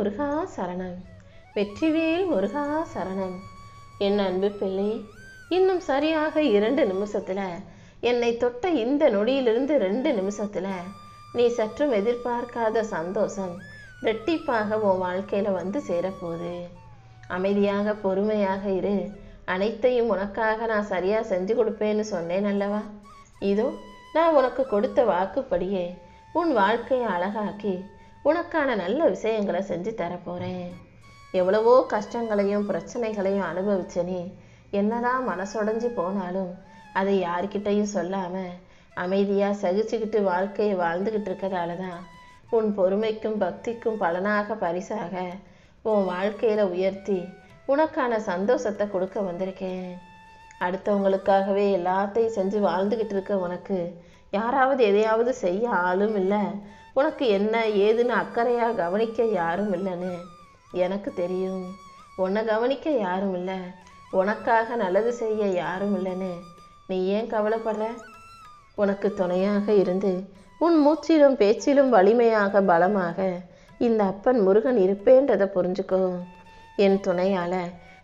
முருகா சரணம். வெற்றிவேல் முருகா சரணம். என் அன்பு பிள்ளை, இன்னும் சரியாக 2 நிமிஷத்துல, என்னை தொட்ட இந்த நொடியிலிருந்து 2 நிமிஷத்துல நீ சற்றும் எதிர்பார்க்காத சந்தோஷம் ரெட்டிப்பாக உன் வாழ்க்கையில வந்து சேரப்போகுது. அமைதியாக பொறுமையாக இரு. அனைத்தையும் உனக்காக நான் சரியா செஞ்சு கொடுப்பேன்னு சொன்னேன் அல்லவா? இதோ நான் உனக்கு கொடுத்த வாக்குப்படியே உன் வாழ்க்கையை அழகாக்கி உனக்கான நல்ல விஷயங்களை செஞ்சு தரப்போறேன். எவ்வளவோ கஷ்டங்களையும் பிரச்சனைகளையும் அனுபவிச்ச நீ என்னதான் மனசுடைஞ்சு போனாலும் அதை யார்கிட்டையும் சொல்லாம அமைதியா சகிச்சுக்கிட்டு வாழ்க்கையை வாழ்ந்துகிட்டு இருக்கிறதால தான் உன் பொறுமைக்கும் பக்திக்கும் பலனாக பரிசாக உன் வாழ்க்கையில உயர்த்தி உனக்கான சந்தோஷத்தை கொடுக்க வந்திருக்கேன். அடுத்தவங்களுக்காகவே எல்லாத்தையும் செஞ்சு வாழ்ந்துகிட்டு இருக்க உனக்கு யாராவது எதையாவது செய்ய ஆளும் இல்லை, உனக்கு என்ன ஏதுன்னு அக்கறையா கவனிக்க யாரும் இல்லைன்னு எனக்கு தெரியும். உன்னை கவனிக்க யாரும் இல்லை, உனக்காக நல்லது செய்ய யாரும் இல்லைன்னு நீ ஏன் கவலைப்படுற? உனக்கு துணையாக இருந்து உன் மூச்சிலும் பேச்சிலும் வலிமையாக பலமாக இந்த அப்பன் முருகன் இருப்பேன்றதை புரிஞ்சுக்கோ. என் துணையால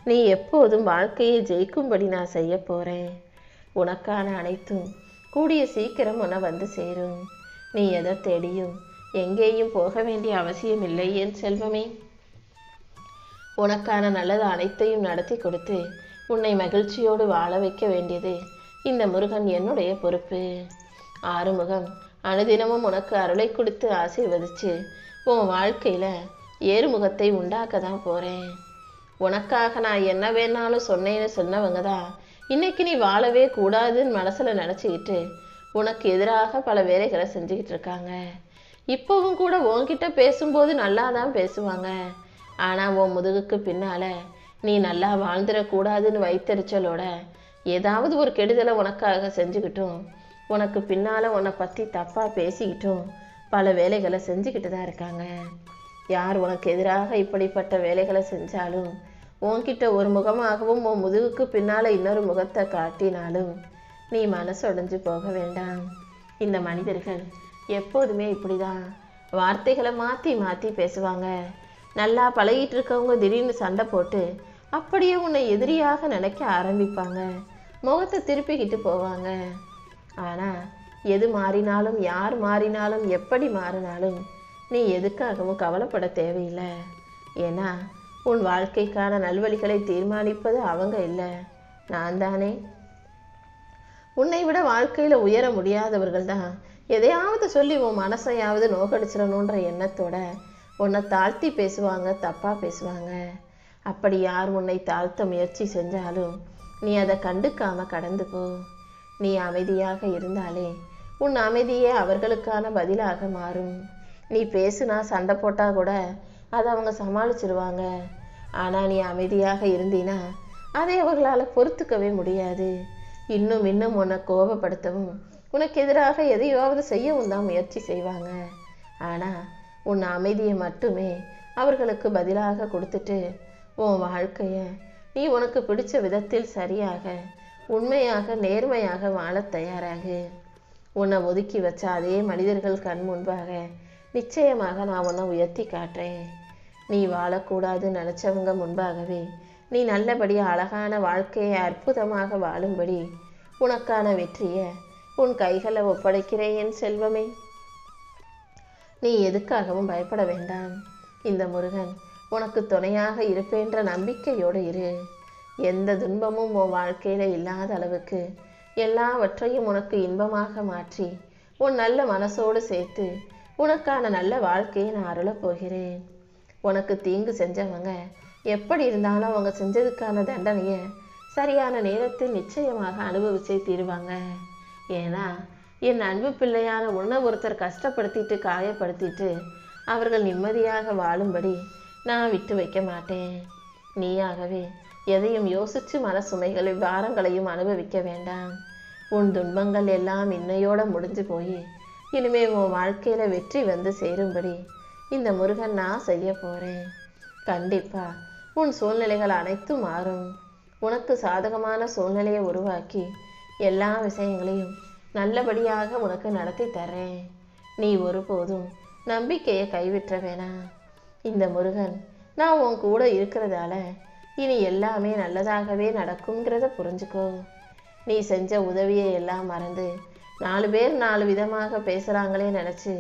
நீ எப்போதும் வாழ்க்கையை ஜெயிக்கும்படி நான் செய்ய போறேன். உனக்கான அனைத்தும் கூடிய சீக்கிரம் உன்னை வந்து சேரும். நீ எதை தேடியும் எங்கேயும் போக வேண்டிய அவசியம் இல்லை என் செல்வமே. உனக்கான நல்லது அனைத்தையும் நடத்தி கொடுத்து உன்னை மகிழ்ச்சியோடு வாழ வைக்க வேண்டியது இந்த முருகன் என்னுடைய பொறுப்பு. ஆறுமுகம் அனுதினமும் உனக்கு அருளை கொடுத்து ஆசீர்வதிச்சு உன் வாழ்க்கையில ஏறுமுகத்தை உண்டாக்க தான் போறேன். உனக்காக நான் என்ன வேணாலும் சொன்னேன்னு சொன்னவங்க தான் இன்னைக்கு நீ வாழவே கூடாதுன்னு மனசுல நினைச்சுக்கிட்டு உனக்கு எதிராக பல வேலைகளை செஞ்சுக்கிட்டு இருக்காங்க. இப்பவும் கூட உன்கிட்ட பேசும்போது நல்லா தான் பேசுவாங்க. ஆனா உன் முதுகுக்கு பின்னால நீ நல்லா வாழ்ந்துடக்கூடாதுன்னு வைத்தறிச்சலோட ஏதாவது ஒரு கெடுதலை உனக்காக செஞ்சுக்கிட்டும் உனக்கு பின்னால உன்னை பத்தி தப்பா பேசிக்கிட்டும் பல வேலைகளை செஞ்சுக்கிட்டு தான் இருக்காங்க. யார் உனக்கு எதிராக இப்படிப்பட்ட வேலைகளை செஞ்சாலும் உன்கிட்ட ஒரு முகமாகவும் உன் முதுகுக்கு பின்னால இன்னொரு முகத்தை காட்டினாலும் நீ மனசொடைஞ்சு போக வேண்டாம். இந்த மனிதர்கள் எப்போதுமே இப்படிதான் வார்த்தைகளை மாற்றி மாற்றி பேசுவாங்க. நல்லா பழகிட்டு இருக்கவங்க திடீர்னு சண்டை போட்டு அப்படியே உன்னை எதிரியாக நினைக்க ஆரம்பிப்பாங்க. முகத்தை திருப்பிக்கிட்டு போவாங்க. ஆனால் எது மாறினாலும் யார் மாறினாலும் எப்படி மாறினாலும் நீ எதுக்காகவும் கவலைப்பட தேவையில்லை. ஏன்னா உன் வாழ்க்கைக்கான நல்வழிகளை தீர்மானிப்பது அவங்க இல்லை, நான் தானே. உன்னை விட வாழ்க்கையில் உயர முடியாதவர்கள் தான் எதையாவது சொல்லி உன் மனசையாவது நோக்கடிச்சிடணுன்ற எண்ணத்தோட உன்னை தாழ்த்தி பேசுவாங்க, தப்பாக பேசுவாங்க. அப்படி யார் உன்னை தாழ்த்த முயற்சி செஞ்சாலும் நீ அதை கண்டுக்காம கடந்து போ. நீ அமைதியாக இருந்தாலே உன் அமைதியே அவர்களுக்கான பதிலாக மாறும். நீ பேசுனா சண்டை போட்டா கூட அதை அவங்க சமாளிச்சிருவாங்க. ஆனால் நீ அமைதியாக இருந்தீனா அதை அவர்களால் பொறுத்துக்கவே முடியாது. இன்னும் இன்னும் உன்னை கோபப்படுத்தவும் உனக்கு எதிராக எதையாவது செய்யவும் தான் முயற்சி செய்வாங்க. ஆனால் உன் அமைதியை மட்டுமே அவர்களுக்கு பதிலாக கொடுத்துட்டு உன் வாழ்க்கையை நீ உனக்கு பிடிச்ச விதத்தில் சரியாக உண்மையாக நேர்மையாக வாழ தயாராகு. உன்னை ஒதுக்கி வச்ச அதே மனிதர்கள் கண் முன்பாக நிச்சயமாக நான் உன்னை உயர்த்தி காட்டுறேன். நீ வாழக்கூடாதுன்னு நினச்சவங்க முன்பாகவே நீ நல்லபடியாக அழகான வாழ்க்கையை அற்புதமாக வாழும்படி உனக்கான வெற்றியை உன் கைகளை ஒப்படைக்கிறேன் என் செல்வமே. நீ எதுக்காகவும் பயப்பட வேண்டாம். இந்த முருகன் உனக்கு துணையாக இருப்பேன்ற நம்பிக்கையோடு இரு. எந்த துன்பமும் உன் வாழ்க்கையில இல்லாத அளவுக்கு எல்லாவற்றையும் உனக்கு இன்பமாக மாற்றி உன் நல்ல மனசோடு சேர்த்து உனக்கான நல்ல வாழ்க்கையை நான் அருளப் போகிறேன். உனக்கு தீங்கு செஞ்சவங்க எப்படி இருந்தாலும் அவங்க செஞ்சதுக்கான தண்டனையை சரியான நேரத்தில் நிச்சயமாக அனுபவிச்சே தீருவாங்க. ஏன்னா என் அன்பு பிள்ளையான உன்னை ஒருத்தர் கஷ்டப்படுத்திட்டு காயப்படுத்திட்டு அவர்கள் நிம்மதியாக வாழும்படி நான் விட்டு வைக்க மாட்டேன். நீயாகவே எதையும் யோசிச்சு மனசுமைகளை பாரங்களையும் அனுபவிக்க வேண்டாம். உன் துன்பங்கள் எல்லாம் இன்னையோட முடிஞ்சு போய் இனிமே உன் வாழ்க்கையில வெற்றி வந்து சேரும்படி இந்த முருகன் நான் செய்ய போறேன். கண்டிப்பா உன் சூழ்நிலைகள் அனைத்தும் மாறும். உனக்கு சாதகமான சூழ்நிலையை உருவாக்கி எல்லா விஷயங்களையும் நல்லபடியாக உனக்கு நடத்தி தரேன். நீ ஒருபோதும் நம்பிக்கையை கைவிட்ட வேணாம். இந்த முருகன் நான் உன் கூட இருக்கிறதால இனி எல்லாமே நல்லதாகவே நடக்குங்கிறத புரிஞ்சுக்கோ. நீ செஞ்ச உதவியை எல்லாம் மறந்து 4 பேர் 4 விதமாக பேசுகிறாங்களே நினச்சி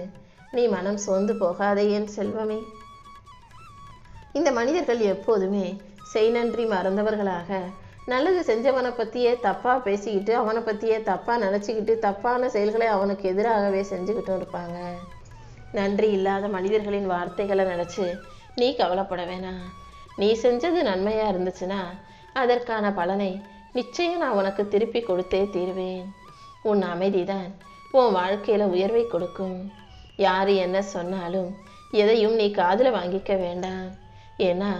நீ மனம் சோர்ந்து போகாதே என் செல்வமே. இந்த மனிதர்கள் எப்போதுமே செய் நன்றி மறந்தவர்களாக நல்லது செஞ்சவனை பற்றியே தப்பாக பேசிக்கிட்டு அவனை பற்றியே தப்பாக நினச்சிக்கிட்டு தப்பான செயல்களை அவனுக்கு எதிராகவே செஞ்சுக்கிட்டும் இருப்பாங்க. நன்றி இல்லாத மனிதர்களின் வார்த்தைகளை நினச்சி நீ கவலைப்பட வேணாம். நீ செஞ்சது நன்மையாக இருந்துச்சுன்னா அதற்கான பலனை நிச்சயம் நான் உனக்கு திருப்பி கொடுத்தே தீருவேன். உன் அமைதிதான் உன் வாழ்க்கையில் உயர்வை கொடுக்கும். யார் என்ன சொன்னாலும் எதையும் நீ காதில் வாங்கிக்க வேண்டாம். ஏன்னா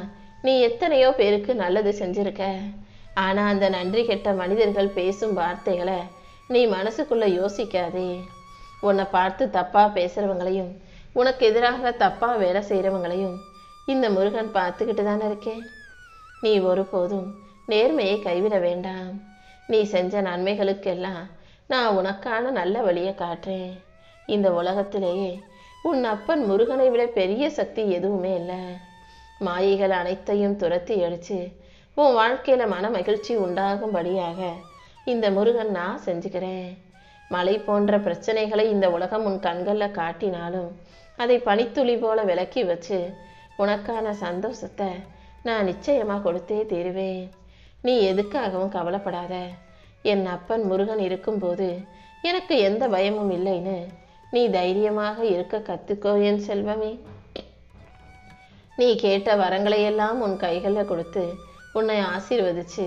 நீ எத்தனையோ பேருக்கு நல்லது செஞ்சிருக்க. ஆனால் அந்த நன்றி கெட்ட மனிதர்கள் பேசும் வார்த்தைகளை நீ மனசுக்குள்ளே யோசிக்காதே. உன்னை பார்த்து தப்பாக பேசுகிறவங்களையும் உனக்கு எதிராக தப்பாக வேலை செய்கிறவங்களையும் இந்த முருகன் பார்த்துக்கிட்டு தானே இருக்கேன். நீ ஒருபோதும் நேர்மையை கைவிட வேண்டாம். நீ செஞ்ச நன்மைகளுக்கெல்லாம் நான் உனக்கான நல்ல வழியை காட்டுறேன். இந்த உலகத்திலேயே உன் அப்பன் முருகனை விட பெரிய சக்தி எதுவுமே இல்லை. மாயைகள் அனைத்தையும் துரத்தி அடித்து உன் வாழ்க்கையில் மன மகிழ்ச்சி உண்டாகும்படியாக இந்த முருகன் நான் செஞ்சுக்கிறேன். மலை போன்ற பிரச்சனைகளை இந்த உலகம் உன் கண்களில் காட்டினாலும் அதை பனித்துளி போல விலக்கி வச்சு உனக்கான சந்தோஷத்தை நான் நிச்சயமாக கொடுத்தே தீருவேன். நீ எதுக்காகவும் கவலைப்படாத. என் அப்பன் முருகன் இருக்கும்போது எனக்கு எந்த பயமும் இல்லைன்னு நீ தைரியமாக இருக்க கற்றுக்கோ என் செல்வமே. நீ கேட்ட வரங்களையெல்லாம் உன் கைகளில் கொடுத்து உன்னை ஆசீர்வதிச்சு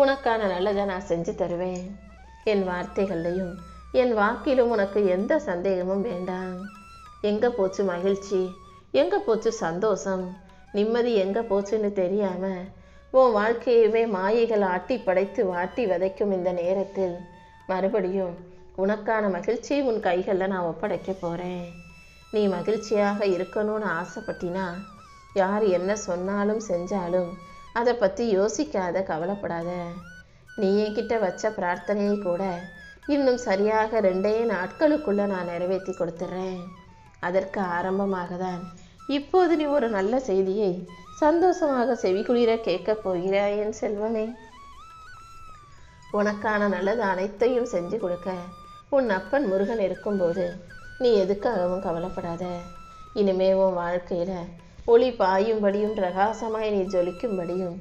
உனக்கான நல்லதை நான் செஞ்சு தருவேன். என் வார்த்தைகள்லையும் என் வாக்கிலும் உனக்கு எந்த சந்தேகமும் வேண்டாம். எங்கே போச்சு மகிழ்ச்சி, எங்கே போச்சு சந்தோஷம், நிம்மதி எங்கே போச்சுன்னு தெரியாமல் உன் வாழ்க்கையவே மாயைகள் ஆட்டி படைத்து வாட்டி வதைக்கும் இந்த நேரத்தில் மறுபடியும் உனக்கான மகிழ்ச்சியை உன் கைகளில் நான் ஒப்படைக்க போகிறேன். நீ மகிழ்ச்சியாக இருக்கணும்னு ஆசைப்பட்டினா யார் என்ன சொன்னாலும் செஞ்சாலும் அதை பற்றி யோசிக்காத, கவலைப்படாத. நீ என்கிட்ட வச்ச பிரார்த்தனையை கூட இன்னும் சரியாக 2 நாட்களுக்குள்ளே நான் நிறைவேற்றி கொடுத்துட்றேன். அதற்கு ஆரம்பமாக தான் இப்போது நீ ஒரு நல்ல செய்தியை சந்தோஷமாக செவிக்குளிர கேட்கப் போகிறாய் என் செல்வமே. உனக்கான நல்லது அனைத்தையும் செஞ்சு கொடுக்க உன் அப்பன் முருகன் இருக்கும்போது நீ எதுக்காகவும் கவலைப்படாத. இனிமே உன் வாழ்க்கையில் ஒளி பாயும்படியும் பிரகாசமாய் நீ ஜொலிக்கும்படியும்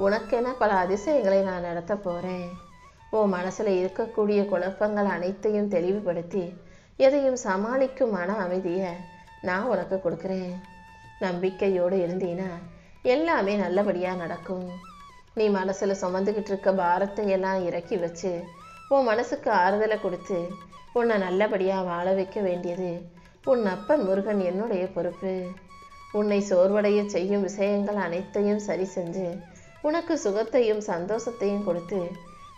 உனக்கென பல அதிசயங்களை நான் நடத்த போகிறேன். உன் மனசில் இருக்கக்கூடிய குழப்பங்கள் அனைத்தையும் தெளிவுபடுத்தி எதையும் சமாளிக்கும் மன அமைதியை நான் உனக்கு கொடுக்குறேன். நம்பிக்கையோடு இருந்தீன்னா எல்லாமே நல்லபடியாக நடக்கும். நீ மனசில் சுமந்துக்கிட்டு இருக்க பாரத்தை எல்லாம் இறக்கி வச்சு உன் மனசுக்கு ஆறுதலை கொடுத்து உன்னை நல்லபடியாக வாழ வைக்க வேண்டியது உன் அப்பன் முருகன் என்னுடைய பொறுப்பு. உன்னை சோர்வடைய செய்யும் விஷயங்கள் அனைத்தையும் சரி செஞ்சு உனக்கு சுகத்தையும் சந்தோஷத்தையும் கொடுத்து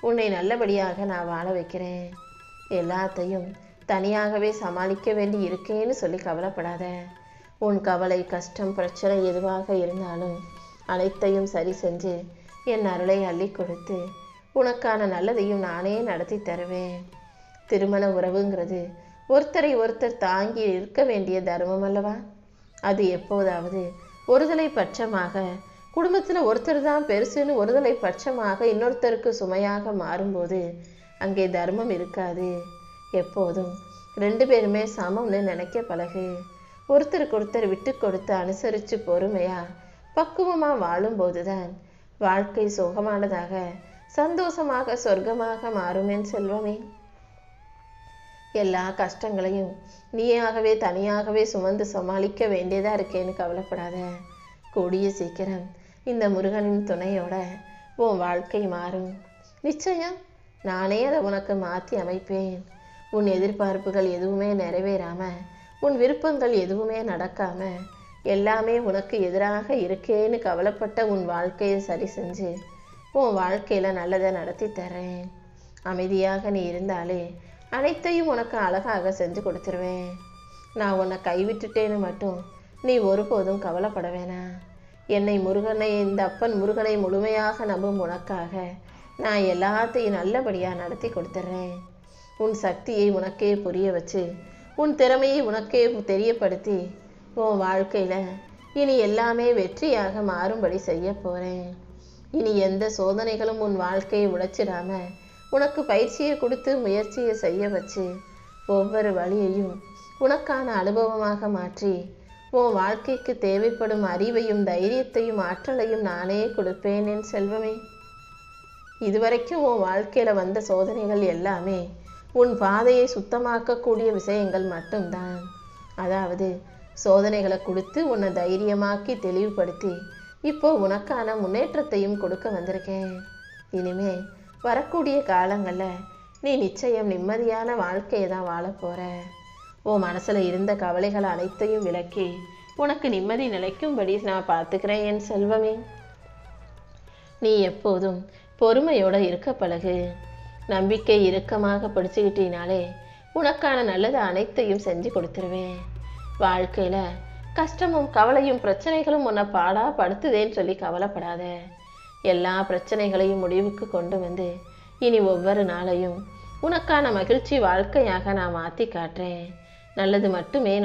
உன்னை நல்லபடியாக நான் வாழ வைக்கிறேன். எல்லாத்தையும் தனியாகவே சமாளிக்க வேண்டி இருக்கேன்னு சொல்லி கவலைப்படாத. உன் கவலை, கஷ்டம், பிரச்சனை எதுவாக இருந்தாலும் அனைத்தையும் சரி செஞ்சு என் அருளை அள்ளி கொடுத்து உனக்கான நல்லதையும் நானே நடத்தி தருவேன். திருமண உறவுங்கிறது ஒருத்தரை ஒருத்தர் தாங்கி இருக்க வேண்டிய தர்மம் அல்லவா? அது எப்போதாவது ஒருதலை பட்சமாக குடும்பத்தில் ஒருத்தர் தான் பெருசுன்னு ஒருதலை பட்சமாக இன்னொருத்தருக்கு சுமையாக மாறும்போது அங்கே தர்மம் இருக்காது. எப்போதும் 2 பேருமே சமம்னு நினைக்க பழகு. ஒருத்தருக்கு ஒருத்தர் விட்டு கொடுத்து அனுசரித்து பொறுமையாக பக்குவமாக வாழும்போது தான் வாழ்க்கை சுகமானதாக சந்தோஷமாக சொர்க்கமாக மாறுமேன் செல்வமே. எல்லா கஷ்டங்களையும் நீயாகவே தனியாகவே சுமந்து சமாளிக்க வேண்டியதாக இருக்கேன்னு கவலைப்படாத. கூடிய சீக்கிரம் இந்த முருகனின் துணையோட உன் வாழ்க்கை மாறும். நிச்சயம் நானே அதை உனக்கு மாற்றி அமைப்பேன். உன் எதிர்பார்ப்புகள் எதுவுமே நிறைவேறாமல், உன் விருப்பங்கள் எதுவுமே நடக்காமல், எல்லாமே உனக்கு எதிராக இருக்கேன்னு கவலைப்பட்ட உன் வாழ்க்கையை சரி செஞ்சு உன் வாழ்க்கையில் நல்லதை நடத்தி தரேன். அமைதியாக நீ இருந்தாலே அனைத்தையும் உனக்கு அழகாக செஞ்சு கொடுத்துருவேன். நான் உன்னை கைவிட்டுட்டேன்னு மட்டும் நீ ஒருபோதும் கவலைப்பட வேணாம். என்னை முருகனை, இந்த அப்பன் முருகனை முழுமையாக நம்பும் உனக்காக நான் எல்லாத்தையும் நல்லபடியாக நடத்தி கொடுத்துட்றேன். உன் சக்தியை உனக்கே புரிய வச்சு உன் திறமையை உனக்கே தெரியப்படுத்தி உன் வாழ்க்கையில் இனி எல்லாமே வெற்றியாக மாறும்படி செய்ய போறேன். இனி எந்த சோதனைகளும் உன் வாழ்க்கையை உடைச்சிடாம உனக்கு பயிற்சியை கொடுத்து முயற்சியை செய்ய வச்சு ஒவ்வொரு வழியையும் உனக்கான அனுபவமாக மாற்றி உன் வாழ்க்கைக்கு தேவைப்படும் அறிவையும் தைரியத்தையும் ஆற்றலையும் நானே கொடுப்பேன் என் செல்வமே. இதுவரைக்கும் உன் வாழ்க்கையில வந்த சோதனைகள் எல்லாமே உன் பாதையை சுத்தமாக்கக்கூடிய விஷயங்கள் மட்டும்தான். அதாவது சோதனைகளை கொடுத்து உன்னை தைரியமாக்கி தெளிவுபடுத்தி இப்போ உனக்கான முன்னேற்றத்தையும் கொடுக்க வந்திருக்கேன். இனிமே வரக்கூடிய காலங்களில் நீ நிச்சயம் நிம்மதியான வாழ்க்கையை தான் வாழ போற. உன் மனசுல இருந்த கவலைகள் அனைத்தையும் விலக்கி உனக்கு நிம்மதி நிலைக்கும்படி நான் பார்த்துக்கிறேன் என் செல்வமே. நீ எப்போதும் பொறுமையோட இருக்க பழகு. நம்பிக்கை இறுக்கமாக பிடிச்சுக்கிட்டினாலே உனக்கான நல்லது அனைத்தையும் செஞ்சு கொடுத்துருவேன். வாழ்க்கையில கஷ்டமும் கவலையும் பிரச்சனைகளும் உன்னை பாடா படுத்துதேன்னு சொல்லி கவலைப்படாத. எல்லா பிரச்சனைகளையும் முடிவுக்கு கொண்டு வந்து இனி ஒவ்வொரு நாளையும் உனக்கான மகிழ்ச்சி வாழ்க்கையாக நான் மாற்றி காட்டுறேன். நல்லது மட்டுமே